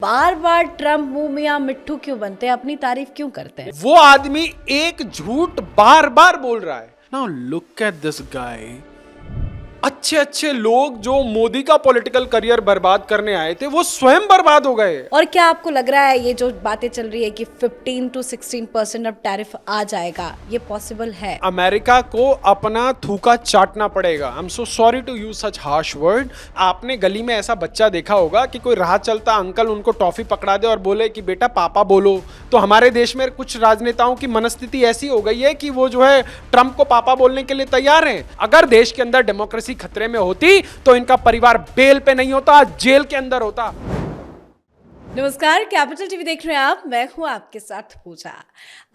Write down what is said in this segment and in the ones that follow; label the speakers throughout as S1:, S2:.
S1: बार बार Trump मुंह मियां मिट्ठू क्यों बनते हैं, अपनी तारीफ क्यों करते हैं?
S2: वो आदमी एक झूठ बार बार बोल रहा है। Now look at this guy. अच्छे अच्छे लोग जो मोदी का पॉलिटिकल करियर बर्बाद करने आए थे वो स्वयं बर्बाद हो गए।
S1: और क्या आपको लग रहा है ये जो बातें चल रही है कि 15 to 16% अब टैरिफ आ जाएगा, ये पॉसिबल है?
S2: अमेरिका को अपना थूका चाटना पड़ेगा। I am so sorry to use such harsh word. आपने गली में ऐसा बच्चा देखा होगा कि कोई राह चलता अंकल उनको टॉफी पकड़ा दे और बोले कि बेटा पापा बोलो। तो हमारे देश में कुछ राजनेताओं की मनस्थिति ऐसी हो गई है कि वो जो है ट्रंप को पापा बोलने के लिए तैयार हैं। अगर देश के अंदर डेमोक्रेसी खतरे में होती तो इनका परिवार बेल पे नहीं होता, जेल के अंदर होता।
S1: नमस्कार, कैपिटल टीवी देख रहे हैं आप, मैं हूं आपके साथ पूजा।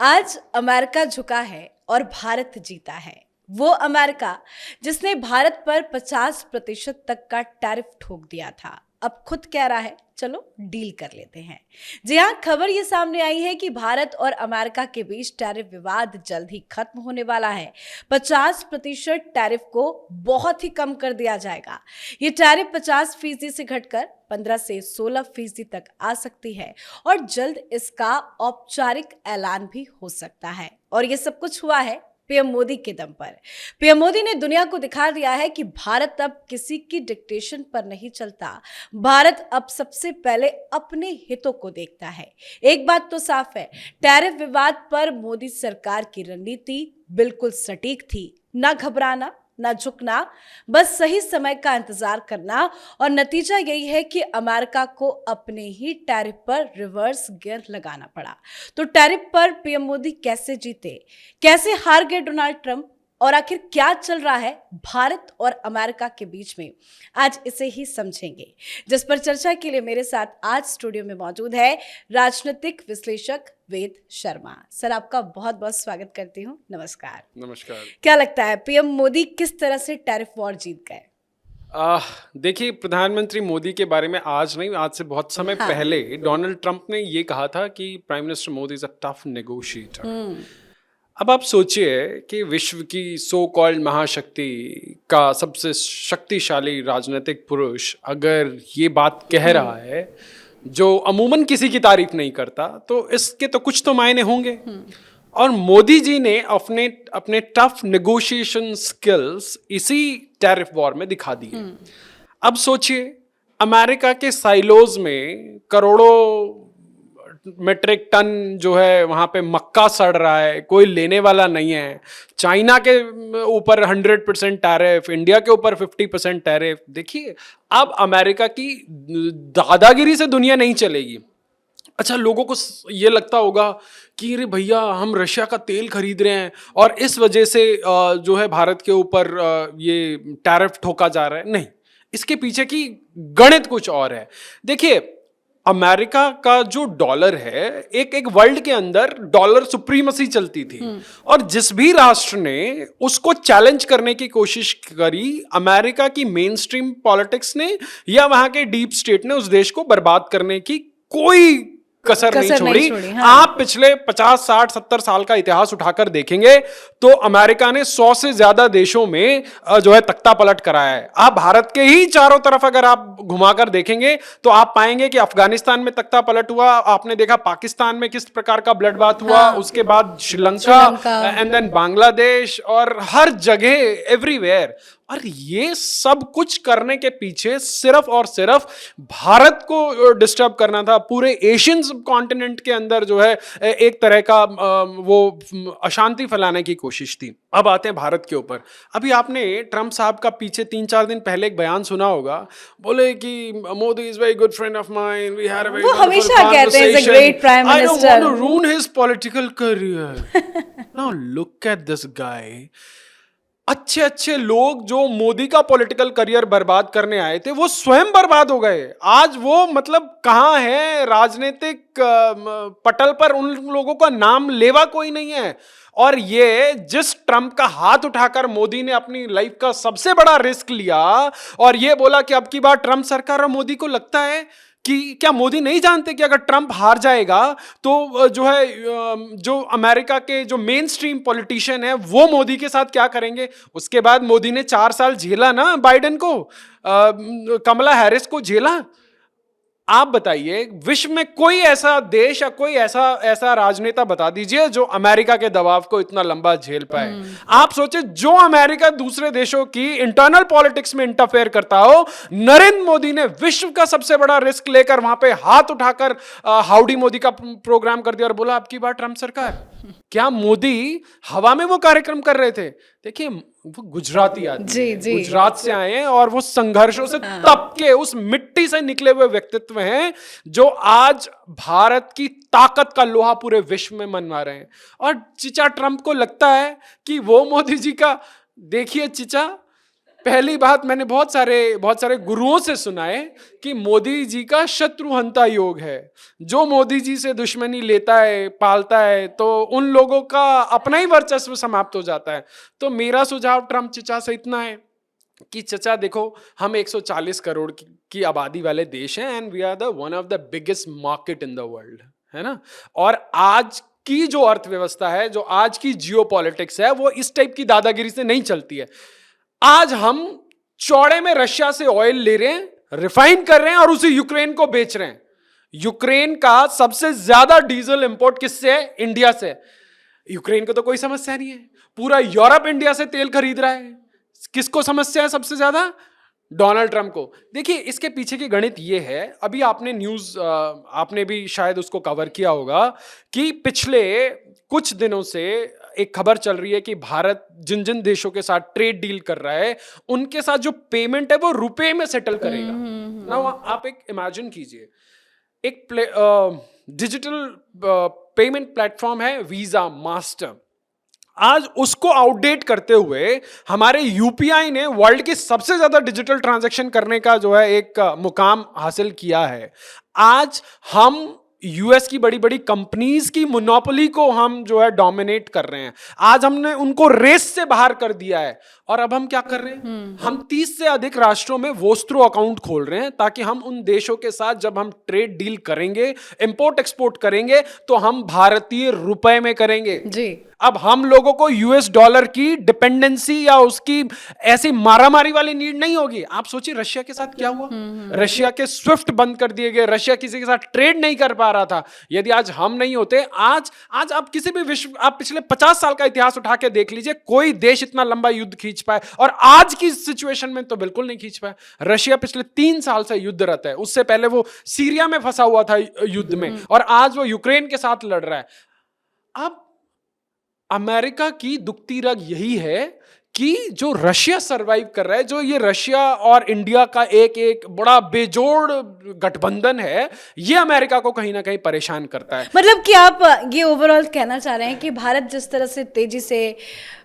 S1: आज अमेरिका झुका है और भारत जीता है। वो अमेरिका जिसने भारत पर 50% तक का टैरिफ ठोक दिया था, अब खुद कह रहा है चलो डील कर लेते हैं। जी हाँ, खबर ये सामने आई है कि भारत और अमेरिका के बीच टैरिफ विवाद जल्द ही खत्म होने वाला है। 50% टैरिफ को बहुत ही कम कर दिया जाएगा। ये टैरिफ 50% से घटकर 15 से 16% तक आ सकती है और जल्द इसका औपचारिक ऐलान भी हो सकता है। और ये सब कुछ हुआ है पीएम मोदी के दम पर। पीएम मोदी ने दुनिया को दिखा दिया है कि भारत अब किसी की डिक्टेशन पर नहीं चलता। भारत अब सबसे पहले अपने हितों को देखता है। एक बात तो साफ है, टैरिफ विवाद पर मोदी सरकार की रणनीति बिल्कुल सटीक थी। ना घबराना, ना झुकना, बस सही समय का इंतजार करना। और नतीजा यही है कि अमेरिका को अपने ही टैरिफ पर रिवर्स गियर लगाना पड़ा। तो टैरिफ पर पीएम मोदी कैसे जीते, कैसे हार गए डोनाल्ड ट्रंप, और आखिर क्या चल रहा है भारत और अमेरिका के बीच में, आज इसे ही समझेंगे। जिस पर चर्चा के लिए मेरे साथ आज स्टूडियो में मौजूद है राजनीतिक विश्लेषक वेद शर्मा। सर, आपका बहुत बहुत स्वागत करती हूँ। नमस्कार।
S2: नमस्कार।
S1: क्या लगता है पीएम मोदी किस तरह से टैरिफ वॉर जीत गए?
S2: देखिए, प्रधानमंत्री मोदी के बारे में आज नहीं, आज से बहुत समय पहले डोनाल्ड ट्रंप ने ये कहा था कि prime minister Modi is a tough negotiator. अब आप सोचिए कि विश्व की सो कॉल्ड महाशक्ति का सबसे शक्तिशाली राजनीतिक पुरुष अगर ये बात कह रहा है जो अमूमन किसी की तारीफ नहीं करता, तो इसके तो कुछ तो मायने होंगे। और मोदी जी ने अपने टफ नेगोशिएशन स्किल्स इसी टैरिफ वॉर में दिखा दिए। अब सोचिए, अमेरिका के साइलोज में करोड़ों मेट्रिक टन जो है वहां पे मक्का सड़ रहा है, कोई लेने वाला नहीं है। चाइना के ऊपर 100% टैरिफ, इंडिया के ऊपर 50% टैरिफ। देखिए, अब अमेरिका की दादागिरी से दुनिया नहीं चलेगी। अच्छा, लोगों को ये लगता होगा कि अरे भैया, हम रशिया का तेल खरीद रहे हैं और इस वजह से जो है भारत के ऊपर ये टैरिफ ठोका जा रहा है। नहीं, इसके पीछे की गणित कुछ और है। देखिए, अमेरिका का जो डॉलर है, एक वर्ल्ड के अंदर डॉलर सुप्रीमसी चलती थी और जिस भी राष्ट्र ने उसको चैलेंज करने की कोशिश करी, अमेरिका की मेन स्ट्रीम पॉलिटिक्स ने या वहां के डीप स्टेट ने उस देश को बर्बाद करने की कोई कसर नहीं छोड़ी। हाँ। आप पिछले 50, 60, 70 साल का इतिहास उठाकर देखेंगे तो अमेरिका ने 100 से ज्यादा देशों में जो है तख्ता पलट कराया है। आप भारत के ही चारों तरफ अगर आप घुमाकर देखेंगे तो आप पाएंगे कि अफगानिस्तान में तख्ता पलट हुआ, आपने देखा पाकिस्तान में किस प्रकार का ब्लड बाथ हुआ। हाँ। उसके बाद श्रीलंका एंड देन बांग्लादेश, और हर जगह एवरीवेयर। और ये सब कुछ करने के पीछे सिर्फ और सिर्फ भारत को डिस्टर्ब करना था। पूरे एशियन सबकॉन्टिनेंट के अंदर जो है एक तरह का वो अशांति फैलाने की कोशिश थी। अब आते हैं भारत के ऊपर। अभी आपने ट्रंप साहब का पीछे 3-4 दिन पहले एक बयान सुना होगा, बोले कि Modi is very good friend of mine, we had a very
S1: हमेशा कहते हैं, is a great prime minister,
S2: I don't want to ruin his political career. Now look at this guy. अच्छे अच्छे लोग जो मोदी का पॉलिटिकल करियर बर्बाद करने आए थे वो स्वयं बर्बाद हो गए। आज वो मतलब कहाँ है राजनीतिक पटल पर, उन लोगों का नाम लेवा कोई नहीं है। और ये जिस ट्रंप का हाथ उठाकर मोदी ने अपनी लाइफ का सबसे बड़ा रिस्क लिया और ये बोला कि अब की बार ट्रंप सरकार, और मोदी को लगता है कि क्या मोदी नहीं जानते कि अगर ट्रंप हार जाएगा तो जो है जो अमेरिका के जो मेन स्ट्रीम पॉलिटिशियन है वो मोदी के साथ क्या करेंगे। उसके बाद मोदी ने 4 साल झेला ना बाइडेन को, कमला हैरिस को झेला। आप बताइए, विश्व में कोई ऐसा देश या कोई ऐसा ऐसा राजनेता बता दीजिए जो अमेरिका के दबाव को इतना लंबा झेल पाए। आप सोचे, जो अमेरिका दूसरे देशों की इंटरनल पॉलिटिक्स में इंटरफेयर करता हो, नरेंद्र मोदी ने विश्व का सबसे बड़ा रिस्क लेकर वहां पे हाथ उठाकर हाउडी मोदी का प्रोग्राम कर दिया और बोला अब की बार ट्रंप सरकार। क्या मोदी हवा में वो कार्यक्रम कर रहे थे? देखिए, वो गुजराती आदमी हैं, गुजरात से आए हैं और वो संघर्षों से तप के उस मिट्टी से निकले हुए व्यक्तित्व हैं जो आज भारत की ताकत का लोहा पूरे विश्व में मनवा रहे हैं। और चिचा ट्रंप को लगता है कि वो मोदी जी का, देखिए चिचा, पहली बात मैंने बहुत सारे गुरुओं से सुना है कि मोदी जी का शत्रुहंता योग है। जो मोदी जी से दुश्मनी लेता है, पालता है, तो उन लोगों का अपना ही वर्चस्व समाप्त हो जाता है। तो मेरा सुझाव ट्रंप चचा से इतना है कि चचा देखो, हम 140 करोड़ की आबादी वाले देश हैं and we are the one of the biggest market in the world, है ना। और आज की जो अर्थव्यवस्था है, जो आज की जियोपॉलिटिक्स है, वो इस टाइप की दादागिरी से नहीं चलती है। आज हम चौड़े में रशिया से ऑयल ले रहे हैं, रिफाइन कर रहे हैं और उसे यूक्रेन को बेच रहे हैं। यूक्रेन का सबसे ज्यादा डीजल इंपोर्ट किससे है? इंडिया से। यूक्रेन को तो कोई समस्या नहीं है, पूरा यूरोप इंडिया से तेल खरीद रहा है। किसको समस्या है सबसे ज्यादा? डोनाल्ड ट्रंप को। देखिए, इसके पीछे की गणित ये है, अभी आपने न्यूज, आपने भी शायद उसको कवर किया होगा कि पिछले कुछ दिनों से एक खबर चल रही है कि भारत जिन जिन देशों के साथ ट्रेड डील कर रहा है, उनके साथ जो पेमेंट है वो रुपए में सेटल करेगा ना। आप एक इमेजिन कीजिए, एक डिजिटल पेमेंट प्लेटफॉर्म है वीजा, मास्टर। आज उसको आउटडेट करते हुए हमारे यूपीआई ने वर्ल्ड के सबसे ज्यादा डिजिटल ट्रांजैक्शन करने का जो है एक मुकाम हासिल किया है। आज हम यूएस की बड़ी बड़ी कंपनीज की मोनोपोली को हम जो है डोमिनेट कर रहे हैं। आज हमने उनको रेस से बाहर कर दिया है। और अब हम क्या कर रहे हैं? हम 30 से अधिक राष्ट्रों में वोस्त्रो अकाउंट खोल रहे हैं ताकि हम उन देशों के साथ जब हम ट्रेड डील करेंगे, इंपोर्ट एक्सपोर्ट करेंगे, तो हम भारतीय रुपए में करेंगे जी। अब हम लोगों को यूएस डॉलर की डिपेंडेंसी या उसकी ऐसी मारामारी वाली नीड नहीं होगी। आप सोचिए रशिया के साथ क्या हुआ। रशिया के स्विफ्ट बंद कर दिए गए, रशिया किसी के साथ ट्रेड नहीं कर पा रहा था। यदि आज हम नहीं होते, आज आप किसी भी विश्व, आप पिछले 50 साल का इतिहास उठा के देख लीजिए, कोई देश इतना लंबा युद्ध खींच पाए, और आज की सिचुएशन में तो बिल्कुल नहीं खींच पाए। रशिया पिछले 3 साल से युद्धरत है, उससे पहले वो सीरिया में फंसा हुआ था युद्ध में, और आज वो यूक्रेन के साथ लड़ रहा है। अब अमेरिका की दुखती रग यही है कि जो रशिया सरवाइव कर रहा है, जो ये रशिया और इंडिया का एक बड़ा बेजोड़ गठबंधन है, ये अमेरिका को कहीं ना कहीं परेशान करता है।
S1: मतलब कि आप ये ओवरऑल कहना चाह रहे हैं कि भारत जिस तरह से तेजी से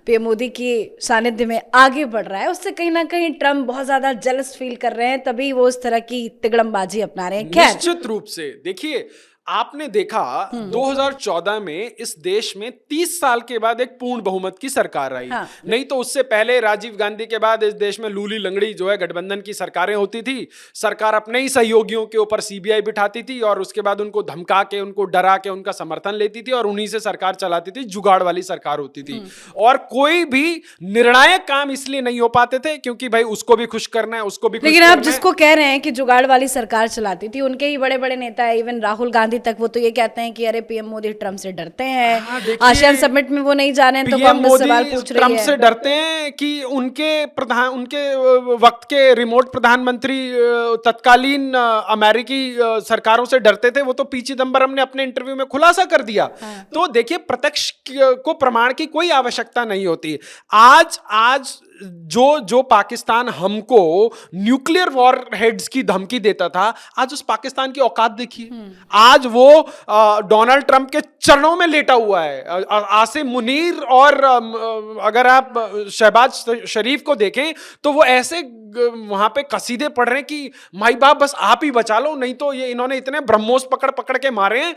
S1: पीएम मोदी की सानिध्य में आगे बढ़ रहा है, उससे कहीं ना कहीं ट्रम्प बहुत ज्यादा जेलस फील कर रहे हैं, तभी वो इस तरह की तिगड़मबाजी अपना रहे हैं।
S2: निश्चित रूप से। देखिए, आपने देखा 2014 में इस देश में 30 साल के बाद एक पूर्ण बहुमत की सरकार आई। हाँ। नहीं तो उससे पहले राजीव गांधी के बाद इस देश में लूली लंगड़ी जो है गठबंधन की सरकारें होती थी। सरकार अपने ही सहयोगियों के ऊपर सीबीआई बिठाती थी और उसके बाद उनको धमका के, उनको डरा के उनका समर्थन लेती थी और उन्हीं से सरकार चलाती थी। जुगाड़ वाली सरकार होती थी और कोई भी निर्णायक काम इसलिए नहीं हो पाते थे क्योंकि भाई उसको भी खुश करना है, उसको भी खुश
S1: लेकिन आप जिसको कह रहे हैं कि जुगाड़ वाली सरकार चलाती थी, उनके ही बड़े बड़े नेता है, इवन राहुल गांधी तक, वो तो ये कहते हैं कि अरे पीएम मोदी ट्रम्प से डरते हैं। आसियान समिट में वो नहीं जाने तो कांग्रेस सवाल पूछ रही है।
S2: ट्रम्प से डरते हैं कि उनके वक्त के रिमोट प्रधानमंत्री तत्कालीन अमेरिकी सरकारों से डरते थे। वो तो पी चिदंबरम ने अपने इंटरव्यू में खुलासा कर दिया। तो देखिए, प्रत्यक्ष को प्रमाण की कोई आवश्यकता नहीं होती। आज जो पाकिस्तान हमको न्यूक्लियर वॉर हेड्स की धमकी देता था, आज उस पाकिस्तान की औकात देखिए। आज वो डोनाल्ड ट्रंप के चरणों में लेटा हुआ है। आसिम मुनीर और अगर आप शहबाज शरीफ को देखें तो वो ऐसे वहां पे कसीदे पढ़ रहे हैं कि माई बाप बस आप ही बचा लो, नहीं तो ये इन्होंने इतने ब्रह्मोस पकड़ के मारे हैं।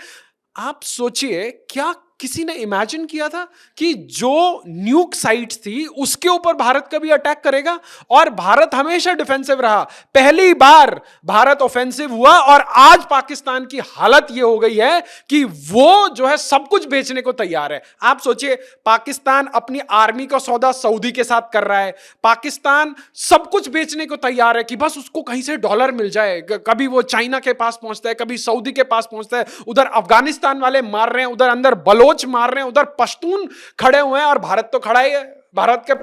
S2: आप सोचिए क्या किसी ने इमेजिन किया था कि जो न्यूक साइट्स थी उसके ऊपर भारत कभी अटैक करेगा? और भारत हमेशा डिफेंसिव रहा। पहली बार भारत ऑफेंसिव हुआ और आज पाकिस्तान की हालत यह हो गई है कि वो जो है सब कुछ बेचने को तैयार है। आप सोचिए, पाकिस्तान अपनी आर्मी का सौदा सऊदी के साथ कर रहा है, पाकिस्तान सब कुछ बेचने को तैयार है कि बस उसको कहीं से डॉलर मिल जाए। कभी वो चाइना के पास पहुंचता है, कभी सऊदी के पास पहुंचता है, उधर अफगानिस्तान वाले मार रहे हैं, उधर अंदर बलोच मार रहे हैं, उधर पश्तून खड़े हुए हैं, और भारत तो खड़ा ही है। भारत के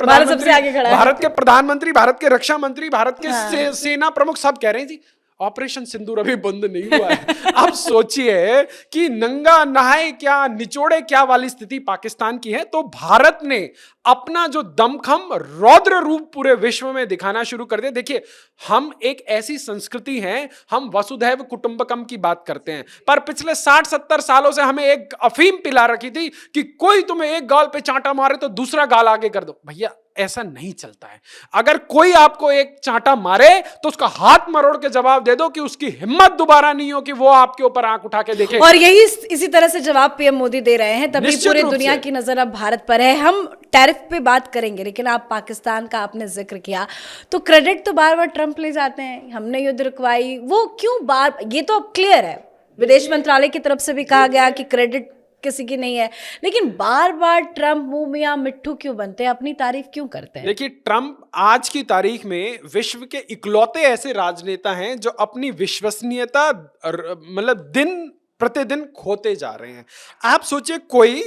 S2: प्रधानमंत्री, भारत के रक्षा मंत्री, भारत के सेना प्रमुख सब कह रहे हैं जी ऑपरेशन सिंदूर अभी बंद नहीं हुआ है। अब सोचिए कि नंगा नहाए क्या निचोड़े क्या वाली स्थिति पाकिस्तान की है। तो भारत ने अपना जो दमखम रौद्र रूप पूरे विश्व में दिखाना शुरू कर दिया। देखिए, हम एक ऐसी संस्कृति हैं, हम वसुधैव कुटुंबकम की बात करते हैं, पर पिछले 60-70 सालों से हमें एक अफीम पिला रखी थी कि कोई तुम्हें एक गाल पे चांटा मारे तो दूसरा गाल आगे कर दो। भैया ऐसा नहीं चलता है। अगर कोई आपको एक चांटा मारे तो उसका हाथ मरोड़ के जवाब दे दो कि उसकी हिम्मत दोबारा नहीं हो कि वो आपके ऊपर आंख उठा के देखे।
S1: और यही इसी तरह से जवाब पीएम मोदी दे रहे हैं, तभी पूरी दुनिया की नजर अब भारत पर है। हम टैरिफ पे बात करेंगे, लेकिन आप पाकिस्तान का आपने जिक्र किया तो क्रेडिट तो बार बार ट्रंप ले जाते हैं, हमने युद्ध रुकवाई, वो क्यों बार, ये तो अब क्लियर है, विदेश मंत्रालय की तरफ से भी कहा गया कि क्रेडिट किसी की नहीं है, लेकिन बार बार ट्रंप मुंह मियां मिट्ठू क्यों बनते हैं, अपनी तारीफ क्यों करते हैं?
S2: देखिए, ट्रंप आज की तारीख में विश्व के इकलौते ऐसे राजनेता हैं जो अपनी विश्वसनीयता मतलब दिन प्रतिदिन खोते जा रहे हैं। आप सोचिए, कोई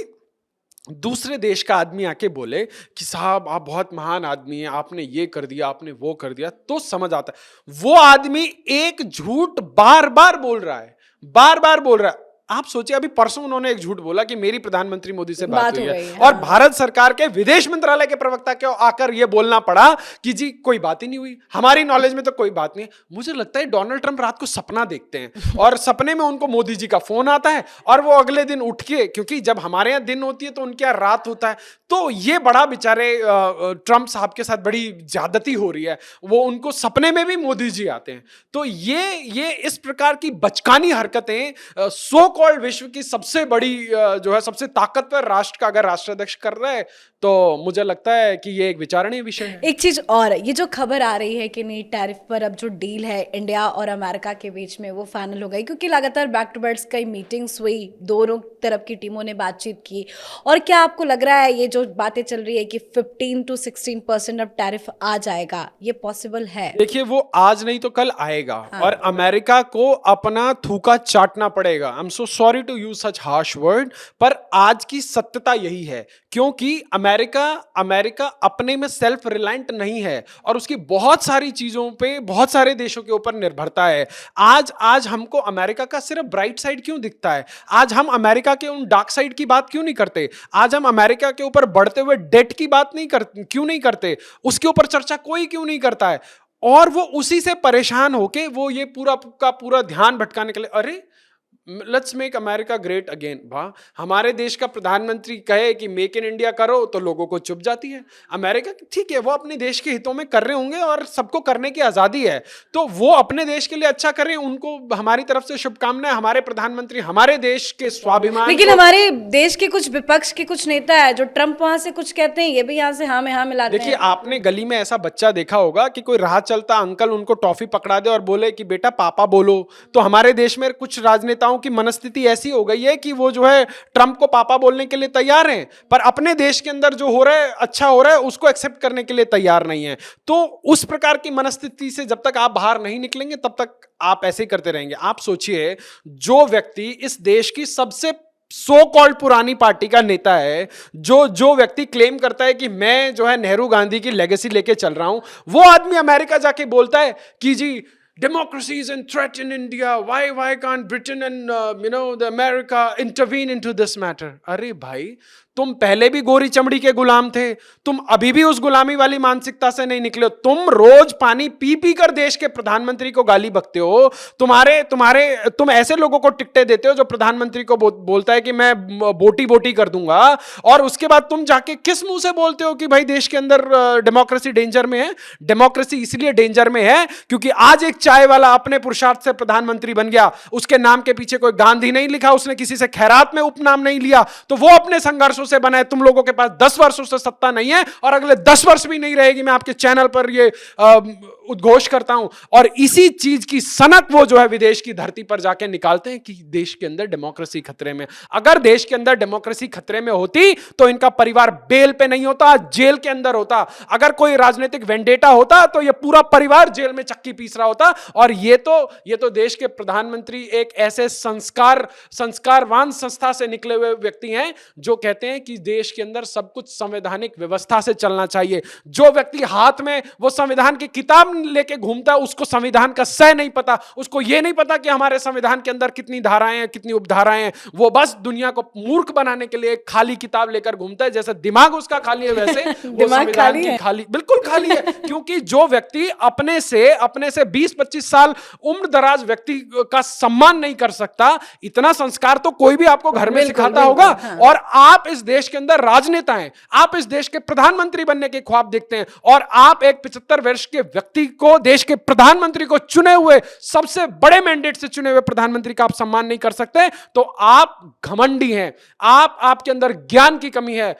S2: दूसरे देश का आदमी आके बोले कि साहब आप बहुत महान आदमी हैं, आपने ये कर दिया, आपने वो कर दिया, तो समझ आता है। वो आदमी एक झूठ बार बार बोल रहा है, बार बार बोल रहा है। आप सोचिए, अभी परसों उन्होंने एक झूठ बोला कि मेरी प्रधानमंत्री मोदी से बात हुई है, और भारत सरकार के विदेश मंत्रालय के प्रवक्ता को आकर यह बोलना पड़ा कि जी कोई बात ही नहीं हुई, हमारी नॉलेज में तो कोई बात नहीं है। मुझे लगता है डोनाल्ड ट्रंप रात को सपना देखते हैं और सपने में उनको मोदी जी का फोन आता है और वो अगले दिन उठ के, क्योंकि जब हमारे यहाँ दिन होती है तो उनके यहाँ रात होता है, तो ये बड़ा बेचारे ट्रंप साहब के साथ बड़ी ज्यादती हो रही है, वो उनको सपने में भी मोदी जी आते हैं। तो ये इस प्रकार की बचकानी हरकतें सो कॉल्ड विश्व की सबसे बड़ी जो है सबसे ताकतवर राष्ट्र का अगर राष्ट्राध्यक्ष कर रहा है, तो मुझे लगता है कि ये एक विचारणीय विषय है।
S1: एक चीज और, ये जो खबर आ रही है कि नहीं टैरिफ पर अब जो डील है इंडिया और अमेरिका के बीच में वो फाइनल हो गई, क्योंकि लगातार बैक टू बैक कई मीटिंग्स हुई, दोनों तरफ की टीमों ने बातचीत की, और क्या आपको लग रहा है ये जो बातें चल रही है कि 15 to 16% अब टैरिफ आ जाएगा, ये पॉसिबल है?
S2: देखिए, वो आज नहीं तो कल आएगा। हाँ। और अमेरिका को अपना थूका चाटना पड़ेगा। I am so sorry to use such harsh word, पर आज की सत्यता यही है, क्योंकि अमेरिका अपने में सेल्फ रिलायंट नहीं है और उसकी बहुत सारी चीजों पे बहुत सारे देशों के ऊपर निर्भरता है। आज हमको अमेरिका का सिर्फ ब्राइट साइड क्यों दिखता है? आज हम अमेरिका के उन डार्क साइड की बात क्यों नहीं करते? आज हम अमेरिका के ऊपर बढ़ते हुए डेट की बात क्यों नहीं करते? उसके ऊपर चर्चा कोई क्यों नहीं करता है? और वो उसी से परेशान होके वो ये पूरा का पूरा ध्यान भटकाने के लिए, अरे let's make America great again. वाह, हमारे देश का प्रधानमंत्री कहे कि मेक इन इंडिया करो तो लोगों को चुप जाती है। अमेरिका ठीक है, वो अपने देश के हितों में कर रहे होंगे और सबको करने की आज़ादी है, तो वो अपने देश के लिए अच्छा करें, उनको हमारी तरफ से शुभकामनाएं। हमारे प्रधानमंत्री हमारे देश के स्वाभिमान,
S1: लेकिन हमारे देश के कुछ विपक्ष के कुछ नेता है जो ट्रंप वहां से कुछ कहते हैं, ये भी यहाँ से हाँ में हाँ मिलाते हैं।
S2: देखिए, आपने गली में ऐसा बच्चा देखा होगा कि कोई राह चलता अंकल उनको टॉफी पकड़ा दे और बोले कि बेटा पापा बोलो। तो हमारे देश में कुछ राजनेताओं की मनस्थिति ऐसी हो गई है कि वो जो है ट्रंप को पापा बोलने के लिए तैयार हैं, पर अपने देश के अंदर जो हो रहा है, अच्छा हो रहा है, उसको एक्सेप्ट करने के लिए तैयार नहीं है। तो उस प्रकार की मनस्थिति से जब तक आप बाहर नहीं निकलेंगे तब तक आप ऐसे ही करते रहेंगे। आप सोचिए, जो व्यक्ति इस देश की सबसे सो कॉल्ड पुरानी पार्टी का नेता है, जो व्यक्ति क्लेम करता है कि मैं जो है नेहरू गांधी की लेगेसी लेके चल रहा हूं, वो आदमी अमेरिका जाके बोलता है कि जी democracy is in threat in India. Why can't Britain and the America intervene into this matter? अरे भाई, तुम पहले भी गोरी चमड़ी के गुलाम थे, तुम अभी भी उस गुलामी वाली मानसिकता से नहीं निकले हो। तुम रोज पानी पी पी कर देश के प्रधानमंत्री को गाली बकते हो। तुम ऐसे लोगों को टिकटें देते हो जो प्रधानमंत्री को बोलता है कि मैं बोटी बोटी कर दूंगा, और उसके बाद तुम जाके किस मुंह से बोलते हो कि भाई देश के अंदर डेमोक्रेसी डेंजर में है। डेमोक्रेसी इसलिए डेंजर में है क्योंकि आज एक चाय वाला अपने पुरुषार्थ से प्रधानमंत्री बन गया, उसके नाम के पीछे कोई गांधी नहीं लिखा, उसने किसी से खैरात में उपनाम नहीं लिया, तो वो अपने संघर्षों से बना है। तुम लोगों के पास 10 वर्षों से सत्ता नहीं है और अगले 10 वर्ष भी नहीं रहेगी। मैं आपके चैनल पर ये उद्घोष करता हूं, और इसी चीज की सनक वो जो है विदेश की धरती पर जाके निकालते हैं कि देश के अंदर डेमोक्रेसी खतरे में। अगर देश के अंदर डेमोक्रेसी खतरे में होती तो इनका परिवार बेल पे नहीं होता, जेल के अंदर होता। अगर कोई राजनीतिक वेंडेटा होता तो ये पूरा परिवार जेल में चक्की पीस रहा होता। और ये तो देश के प्रधानमंत्री एक ऐसे संस्कारवान संस्था से निकले हुए व्यक्ति हैं जो कहते हैं कि देश के अंदर सब कुछ संवैधानिक व्यवस्था से चलना चाहिए। जो व्यक्ति हाथ में वो संविधान की किताब लेके घूमता है उसको संविधान का सह नहीं पता, उसको ये नहीं पता कि हमारे संविधान के अंदर कितनी धाराएं हैं, कितनी उपधाराएं हैं। वो बस दुनिया को मूर्ख बनाने के लिए एक खाली किताब लेकर घूमता है। जैसे दिमाग उसका खाली है वैसे वो संविधान की खाली, बिल्कुल खाली है। क्योंकि जो व्यक्ति अपने से 20-25 साल उम्र दराज व्यक्ति का सम्मान नहीं कर सकता, इतना संस्कार तो कोई भी आपको घर में सिखाता होगा। हाँ। और आप इस देश के अंदर राजनेता हैं, आप इस देश के प्रधानमंत्री बनने के ख्वाब देखते हैं, और आप एक 75 वर्ष के व्यक्ति को, देश के प्रधानमंत्री को, चुने हुए सबसे बड़े मैंडेट से चुने हुए प्रधानमंत्री का आप सम्मान नहीं कर सकते, तो आप घमंडी हैं। आपके अंदर ज्ञान की कमी है,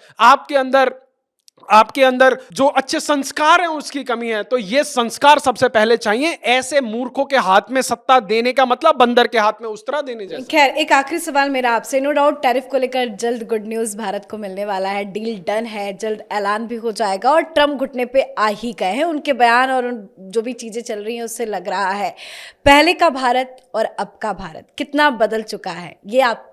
S2: आपके अंदर जो अच्छे संस्कार हैं उसकी कमी है। तो ये संस्कार सबसे पहले चाहिए। ऐसे मूर्खों के हाथ में सत्ता देने का मतलब बंदर के हाथ में उस्तरा देने जैसा।
S1: खैर, एक आखिरी सवाल मेरा आपसे। नो डाउट टैरिफ को लेकर जल्द गुड न्यूज भारत को मिलने वाला है, डील डन है, जल्द ऐलान भी हो जाएगा, और ट्रम्प घुटने पे आ ही गए हैं। उनके बयान और जो भी चीजें चल रही हैं उससे लग रहा है पहले का भारत और अब का भारत कितना बदल चुका है।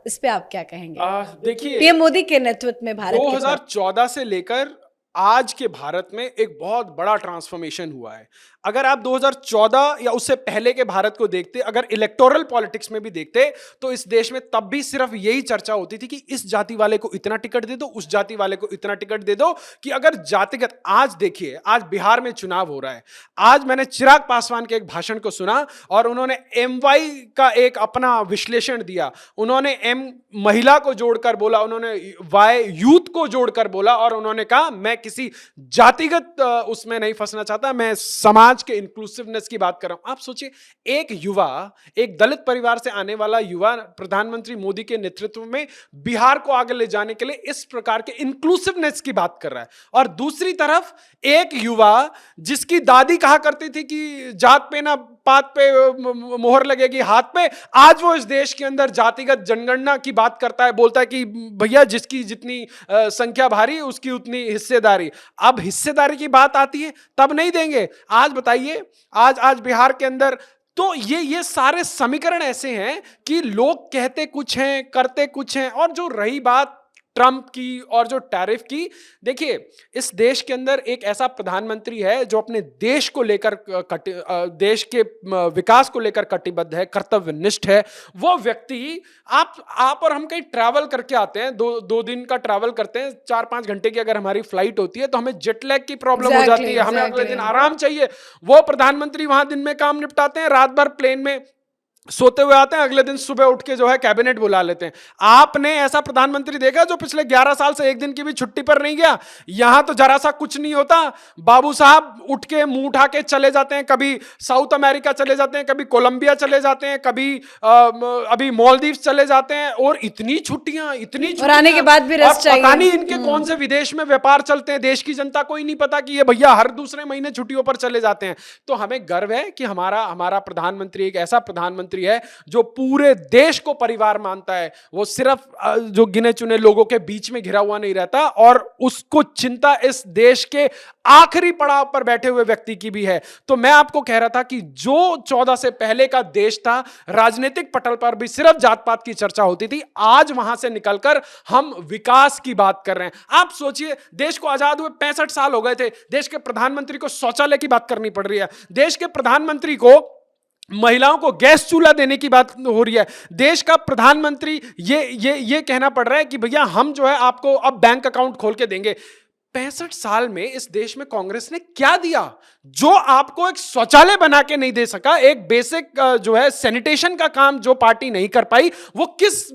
S1: इस पे आप क्या कहेंगे?
S2: देखिए,
S1: पीएम मोदी के नेतृत्व में भारत
S2: 2014 से लेकर आज के भारत में एक बहुत बड़ा ट्रांसफॉर्मेशन हुआ है। अगर आप 2014 या उससे पहले के भारत को देखते, अगर इलेक्टोरल पॉलिटिक्स में भी देखते, तो इस देश में तब भी सिर्फ यही चर्चा होती थी कि इस जाति वाले को इतना टिकट दे दो, उस जाति वाले को इतना टिकट दे दो। कि अगर जातिगत, आज देखिए, आज बिहार में चुनाव हो रहा है। आज मैंने चिराग पासवान के एक भाषण को सुना और उन्होंने MY का एक अपना विश्लेषण दिया। उन्होंने M महिला को जोड़कर बोला, उन्होंने Y यूथ को जोड़कर बोला, और उन्होंने कहा मैं किसी जातिगत उसमें नहीं फंसना चाहता, मैं समाज के इंक्लूसिवनेस की बात कर रहा हूं। आप सोचिए, एक युवा, एक दलित परिवार से आने वाला युवा प्रधानमंत्री मोदी के नेतृत्व में बिहार को आगे ले जाने के लिए इस प्रकार के इंक्लूसिवनेस की बात कर रहा है। और दूसरी तरफ एक युवा जिसकी दादी कहा करती थी कि जात पे ना पात पे मोहर लगेगी हाथ पे, आज वो इस देश के अंदर जातिगत जनगणना की बात करता है, बोलता है कि भैया जिसकी जितनी संख्या भारी उसकी उतनी हिस्सेदारी। अब हिस्सेदारी की बात आती है तब नहीं देंगे। आज बताइए, आज बिहार के अंदर तो ये सारे समीकरण ऐसे हैं कि लोग कहते कुछ हैं, करते कुछ हैं। और जो रही बात ट्रंप की और जो टैरिफ की, देखिए, इस देश के अंदर एक ऐसा प्रधानमंत्री है जो अपने देश को लेकर देश के विकास को लेकर कटिबद्ध है, कर्तव्यनिष्ठ है। वो व्यक्ति, आप और हम कहीं ट्रैवल करके आते हैं, दो दिन का ट्रैवल करते हैं, 4-5 घंटे की अगर हमारी फ्लाइट होती है तो हमें जेट लैग की प्रॉब्लम हो जाती है, हमें अगले दिन आराम चाहिए। वो प्रधानमंत्री वहां दिन में काम निपटाते हैं, रात भर प्लेन में सोते हुए आते हैं, अगले दिन सुबह उठ के जो है कैबिनेट बुला लेते हैं। आपने ऐसा प्रधानमंत्री देखा जो पिछले 11 साल से एक दिन की भी छुट्टी पर नहीं गया? यहां तो जरा सा कुछ नहीं होता। बाबू साहब उठ के मुंह उठा के चले जाते हैं, कभी साउथ अमेरिका चले जाते हैं, कभी कोलंबिया चले जाते हैं, कभी अभी मालदीव चले जाते हैं, और इतनी छुट्टियां और
S1: आने के बाद भी रेस्ट चाहिए।
S2: पता नहीं इनके कौन से विदेश में व्यापार चलते हैं, देश की जनता को ही नहीं पता कि ये भैया हर दूसरे महीने छुट्टियों पर चले जाते हैं। तो हमें गर्व है कि हमारा प्रधानमंत्री एक ऐसा प्रधानमंत्री है जो पूरे देश को परिवार मानता है। वो सिर्फ जो गिने चुने लोगों के बीच में घिरा हुआ नहीं रहता, और उसको चिंता इस देश के आखिरी पड़ाव पर बैठे हुए व्यक्ति की भी है। तो मैं आपको कह रहा था कि जो 14 से पहले का देश था, राजनीतिक पटल पर भी सिर्फ जात पात की चर्चा होती थी, आज वहां से निकलकर हम विकास की बात कर रहे हैं। आप सोचिए, देश को आजाद हुए 65 साल हो गए थे, देश के प्रधानमंत्री को शौचालय की बात करनी पड़ रही है, देश के प्रधानमंत्री को महिलाओं को गैस चूल्हा देने की बात हो रही है, देश का प्रधानमंत्री ये कहना पड़ रहा है कि भैया हम जो है आपको अब बैंक अकाउंट खोल के देंगे। 65 साल में इस देश में कांग्रेस ने क्या दिया जो आपको एक शौचालय बना के नहीं दे सका, एक बेसिक जो है सैनिटेशन का काम जो पार्टी नहीं कर पाई, वो किस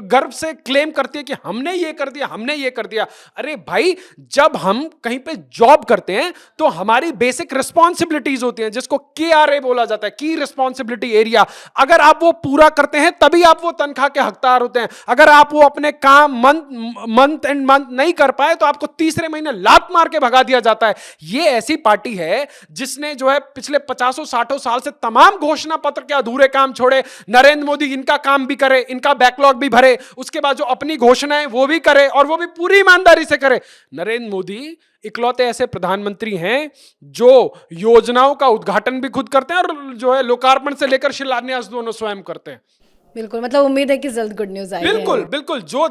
S2: गर्व से क्लेम करती है कि हमने ये कर दिया, हमने ये कर दिया। अरे भाई, जब हम कहीं पे जॉब करते हैं तो हमारी बेसिक रिस्पॉन्सिबिलिटीज होती हैं, जिसको KRA बोला जाता है, की रिस्पॉन्सिबिलिटी एरिया। अगर आप वो पूरा करते हैं तभी आप वो तनख्वाह के हकदार होते हैं। अगर आप वो अपने काम मंथ एंड मंथ नहीं कर पाए तो आपको तीसरे महीने लात मार के भगा दिया जाता है। ये ऐसी पार्टी है जिसने जो है पिछले 50-60 साल से तमाम घोषणा पत्र के अधूरे काम छोड़े। नरेंद्र मोदी इनका काम भी करे, इनका बैकलॉग भी भरे, उसके बाद जो अपनी घोषणाएं वो भी करे और वो भी पूरी ईमानदारी से करे। नरेंद्र मोदी इकलौते ऐसे प्रधानमंत्री हैं जो योजनाओं का उद्घाटन भी खुद करते हैं और जो है लोकार्पण से लेकर शिलान्यास दोनों स्वयं करते हैं।
S1: बिल्कुल, मतलब उम्मीद है कि जल्द गुड न्यूज आएगी।
S2: बिल्कुल बिल्कुल, जो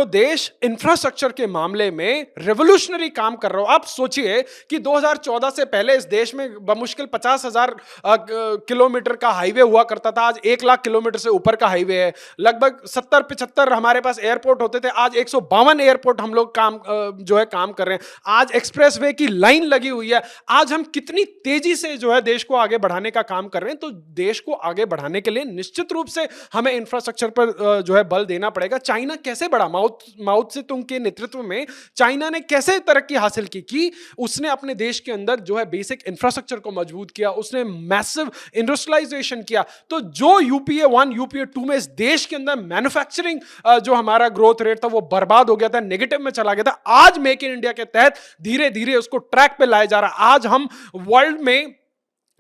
S2: देश इंफ्रास्ट्रक्चर के मामले में रेवोल्यूशनरी काम कर रहा हो। आप सोचिए कि 2014 से पहले इस देश में बमुश्किल 50,000 किलोमीटर का हाईवे हुआ करता था, आज 1 लाख किलोमीटर से ऊपर का हाईवे है। लगभग 70-75 हमारे पास एयरपोर्ट होते थे, आज 152 एयरपोर्ट हम लोग काम कर रहे हैं। आज एक्सप्रेसवे की लाइन लगी हुई है। आज हम कितनी तेजी से जो है देश को आगे बढ़ाने का काम कर रहे हैं। तो देश को आगे बढ़ाने के लिए निश्चित रूप से हमें इंफ्रास्ट्रक्चर पर जो है बल देना पड़ेगा। चाइना कैसे बढ़ा, माओ त्से तुंग के नेतृत्व में चाइना ने कैसे तरक्की हासिल की कि उसने अपने देश के अंदर जो है बेसिक इंफ्रास्ट्रक्चर को मजबूत किया, उसने मैसिव इंडस्ट्रियलाइजेशन किया। तो जो यूपीए 1 यूपीए 2 में इस देश के अंदर मैन्युफैक्चरिंग जो हमारा ग्रोथ रेट था वो बर्बाद हो गया था, नेगेटिव में चला गया था। आज मेक इन इंडिया के तहत धीरे धीरे उसको ट्रैक पे लाया जा रहा है। आज हम वर्ल्ड में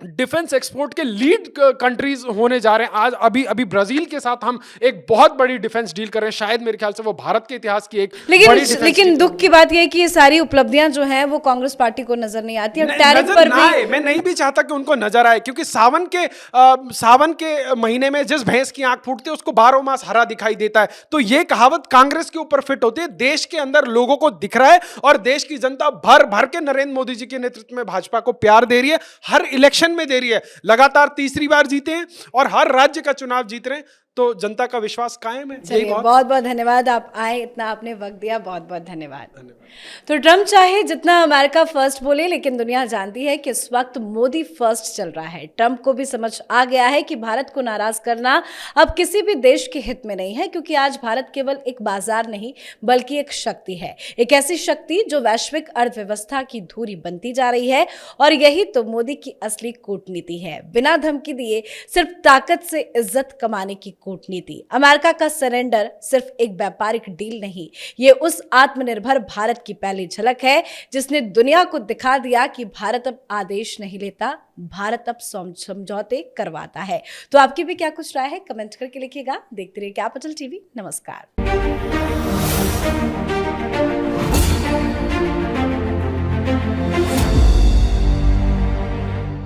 S2: डिफेंस एक्सपोर्ट के लीड कंट्रीज होने जा रहे हैं। आज अभी ब्राजील के साथ हम एक बहुत बड़ी डिफेंस डील कर रहे हैं। शायद मेरे ख्याल से वो भारत के इतिहास की एक
S1: लेकिन दुख की बात यह है कि ये सारी उपलब्धियां जो हैं वो कांग्रेस पार्टी को नजर नहीं आती। टैरिफ पर भी
S2: मैं नहीं भी चाहता कि उनको नजर आए, क्योंकि सावन के महीने में जिस भैंस की आंख फूटती है उसको 12 मास हरा दिखाई देता है। तो ये कहावत कांग्रेस के ऊपर फिट होती है। देश के अंदर लोगों को दिख रहा है और देश की जनता भर भर के नरेंद्र मोदी जी के नेतृत्व में भाजपा को प्यार दे रही है, हर इलेक्शन में दे रही है। लगातार तीसरी बार जीते हैं और हर राज्य का चुनाव जीत रहे हैं, तो जनता का विश्वास कायम है।
S1: चलिए, बहुत बहुत धन्यवाद, आप आए, इतना आपने वक्त दिया, बहुत बहुत धन्यवाद। तो ट्रम्प चाहे जितना अमेरिका फर्स्ट बोले, लेकिन दुनिया जानती है कि इस वक्त मोदी फर्स्ट चल रहा है। ट्रम्प को भी समझ आ गया है कि भारत को नाराज करना अब किसी भी देश के हित में नहीं है, क्योंकि आज भारत केवल एक बाजार नहीं बल्कि एक शक्ति है, एक ऐसी शक्ति जो वैश्विक अर्थव्यवस्था की धुरी बनती जा रही है। और यही तो मोदी की असली कूटनीति है, बिना धमकी दिए सिर्फ ताकत से इज्जत कमाने की कूटनीति। अमेरिका का सरेंडर सिर्फ एक व्यापारिक डील नहीं, ये उस आत्मनिर्भर भारत की पहली झलक है जिसने दुनिया को दिखा दिया कि भारत अब आदेश नहीं लेता, भारत अब समझौते करवाता है। तो आपकी भी क्या कुछ राय है, कमेंट करके लिखिएगा। देखते रहिए कैपिटल टीवी। नमस्कार।